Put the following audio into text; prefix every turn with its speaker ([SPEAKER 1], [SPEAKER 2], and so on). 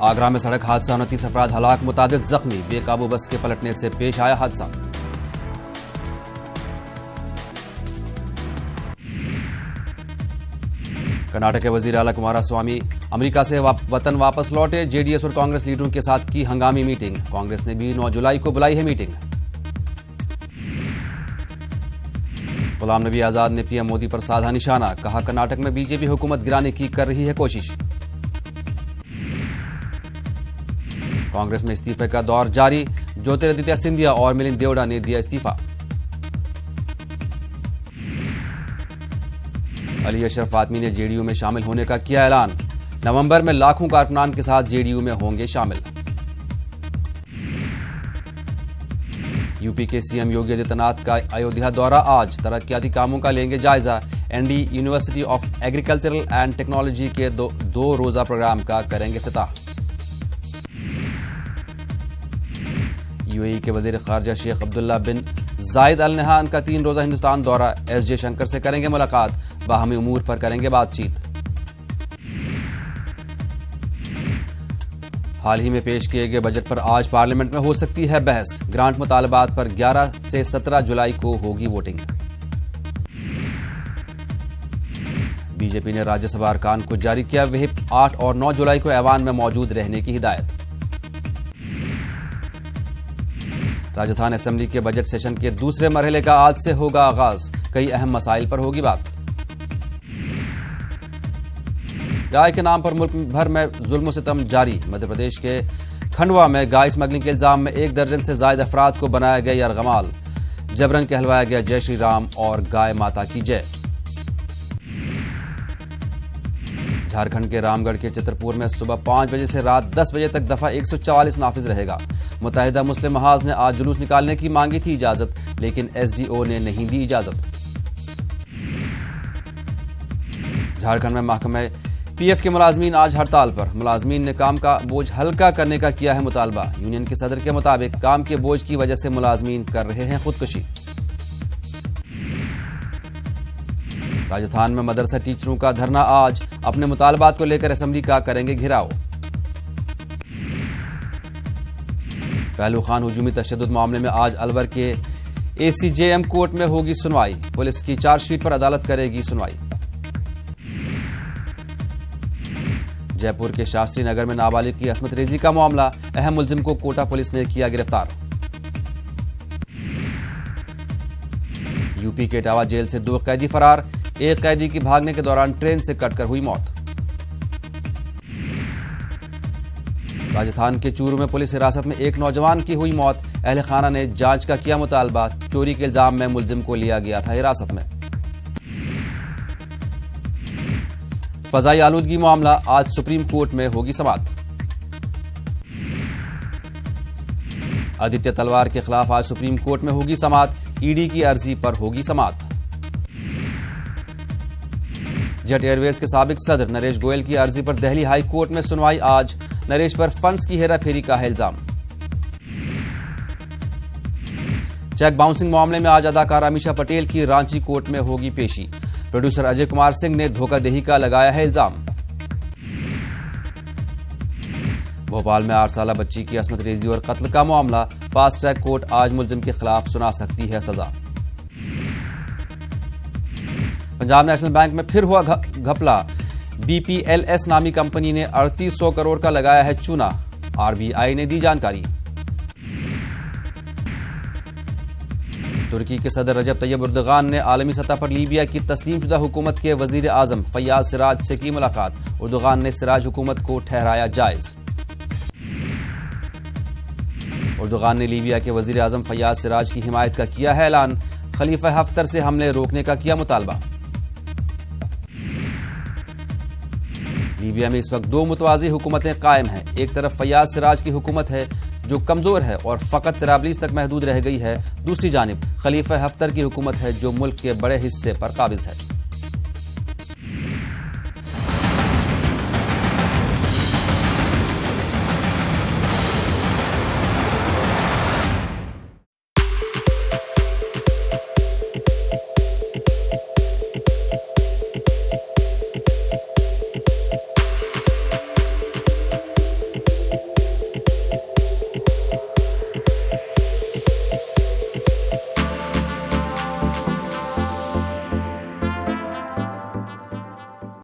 [SPEAKER 1] आगरा में सड़क हादसा, 29 अफराद हलाक, मुतादिद जख्मी, बेकाबू बस के पलटने से पेश आया हादसा। कर्नाटक के वजीर आला कुमारस्वामी अमेरिका से वतन वापस लौटे। जेडीएस और कांग्रेस लीडरों के साथ की हंगामी मीटिंग। कांग्रेस ने भी 9 जुलाई को बुलाई है मीटिंग। गुलाम नबी आजाद ने पीएम मोदी पर साधा निशाना, कहा कर्नाटक में बीजेपी हुकूमत गिराने की कर रही है कोशिश। कांग्रेस में इस्तीफे का दौर जारी, ज्योतिरादित्य सिंधिया और मिलिंद देवड़ा ने दिया इस्तीफा। अली अशरफ फातमी ने जेडीयू में शामिल होने का किया ऐलान। नवंबर में लाखों कारकुनान के साथ जेडीयू में होंगे शामिल। यूपी के सीएम योगी आदित्यनाथ का अयोध्या दौरा आज, तरक्याती कामों का लेंगे जायजा। ND university of agricultural and technology के दो रोजा प्रोग्राम का करेंगे इफ्तिताह। यूएई के वजीर खारजा शेख अब्दुल्ला बिन जायद अल नहान का 3 रोजा हिंदुस्तान दौरा। एस जयशंकर से करेंगे मुलाकात, बाहमी उमूर पर करेंगे बातचीत। हाल ही में पेश किए गए बजट पर आज पार्लियामेंट में हो सकती है बहस। ग्रांट मुतालबात पर 11 से 17 जुलाई को होगी वोटिंग। बीजेपी ने राज्यसभा अरकान को जारी किया व्हिप, 8 और 9 जुलाई को ऐवान में मौजूद रहने की हिदायत। राजस्थान असेंबली के बजट सेशन के दूसरे मरहले का आज से होगा आगाज, कई अहम मसाइल पर होगी बात। गाय के नाम पर मुल्क भर में जुल्म सितम जारी। मध्य प्रदेश के खंडवा में गाय स्मगलिंग के इल्जाम में 1 दर्जन से ज्यादा अफराद को बनाया गया यरगमाल। जबरन कहलवाया गया जय श्री राम और गाय माता की जय। झारखंड के रामगढ़ के चित्रपुर में सुबह 5 बजे से रात 10 बजे तक दफा 144 नाफिज रहेगा। मुत्तहिदा मुस्लिम महाज ने आज जुलूस निकालने की मांगी थी इजाजत, लेकिन एसडीओ ने नहीं दी इजाजत। झारखंड में महकमे पीएफ के मुलाजमीन आज हड़ताल पर। मुलाजमीन ने काम का बोझ हल्का करने का किया है मुतालबा। यूनियन के सदर के मुताबिक काम के बोझ की वजह से मुलाजमीन कर रहे हैं खुदकुशी। राजस्थान में मदरसा टीचरों का धरना आज, अपने मुतालबात को लेकर असेंबली का करेंगे घेराव। पहलू खान हुजूमी तशद्दुद मामले में आज अलवर के एसीजेएम कोर्ट में होगी सुनवाई। पुलिस की चार्जशीट पर अदालत करेगी सुनवाई। जयपुर के शास्त्री नगर में नाबालिग की असमत रेजी का मामला, अहम मुलजिम को कोटा पुलिस ने किया गिरफ्तार। यूपी के इटावा जेल से 2 कैदी फरार, एक कैदी की भागने के दौरान ट्रेन से कटकर हुई मौत। राजस्थान के चूरू में पुलिस हिरासत में एक नौजवान की हुई मौत। अहले खाना ने जांच का किया मुतालबा, चोरी के इल्जाम में मुलजिम को लिया गया था हिरासत में। फजाई आलूदगी मामला, आज सुप्रीम कोर्ट में होगी समाअत। आदित्य तलवार के खिलाफ आज सुप्रीम कोर्ट में होगी समाअत। ईडी की अर्जी पर होगी समाअत। जेट एयरवेज के साबिक सदर नरेश गोयल की अर्जी पर दिल्ली हाई कोर्ट में सुनवाई आज। नरेश पर फंड्स की हेराफेरी का है इल्जाम। चेक बाउंसिंग मामले में आज अदाकार अमीषा पटेल की रांची कोर्ट में होगी पेशी। प्रोड्यूसर अजय कुमार सिंह ने धोखाधड़ी का लगाया है इल्जाम। भोपाल में 8 साला बच्ची की असमत रेजी और कत्ल का मामला, फास्ट ट्रैक कोर्ट आज मुलजिम के खिलाफ सुना सकती है सजा। पंजाब नेशनल बैंक में फिर हुआ घपला। बीपीएलएस नामी कंपनी ने 3800 करोड़ का लगाया है चूना। आरबीआई ने दी जानकारी। तुर्की के सदर रजब तैयब एर्दोगान ने आलमी सतह पर लीबिया की तस्लीमशुदा हुकूमत के वजीर आजम फैयाज सिराज से की मुलाकात। एर्दोगान ने सिराज हुकूमत को ठहराया जायज। एर्दोगान ने लीबिया के वजीर आजम फैयाज सिराज की हिमायत का किया है ऐलान। खलीफा हफ्तर से हमले रोकने का किया मुतालबा। लीबिया में इस वक्त 2 मुतवाज़ी हुकूमतें कायम हैं। एक तरफ फैयाज सिराज की हुकूमत है जो कमजोर है और फकत तराबलीस तक महदूद रह गई है। दूसरी जानिब खलीफा हफ्तर की हुकूमत है जो मुल्क के बड़े हिस्से पर काबिज है।